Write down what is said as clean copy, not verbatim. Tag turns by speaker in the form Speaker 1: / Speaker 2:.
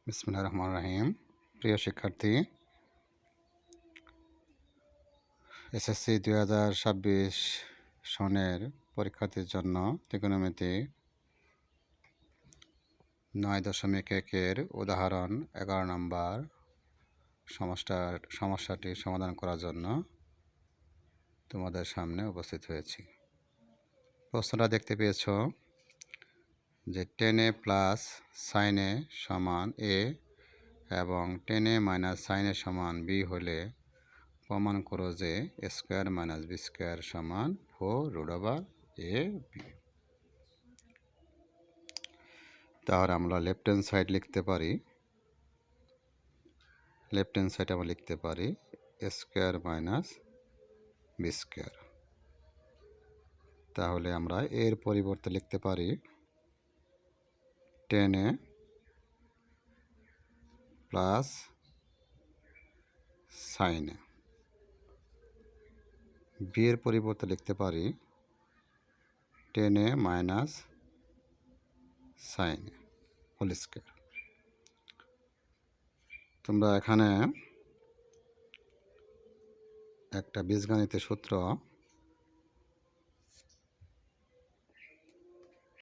Speaker 1: বিসমিল্লাহির রহমানির রহিম। প্রিয় শিক্ষার্থী, এসএসসি 2026 সনের পরীক্ষার্থীর জন্য ত্রিকোণমিতি 9.1-এর উদাহরণ 11 নম্বর সমস্যাটি সমাধান করার জন্য তোমাদের সামনে উপস্থিত হয়েছি। প্রশ্নটা দেখতে পেয়েছ যে 10a প্লাস sin a সমান a এবং 10a মাইনাস sin a সমান b হলে প্রমাণ করো যে a square minus b square সমান 4√a/b। তাহলে আমরা লেফট হ্যান্ড সাইড লিখতে পারি, আমরা লিখতে পারি a square minus b square. তাহলে আমরা এর পরিবর্তে লিখতে পারি 10a plus sin a। b এর পরিবর্তে লিখতে পারি 10a minus sin a whole square. তোমরা এখানে একটা বীজগণিতের সূত্র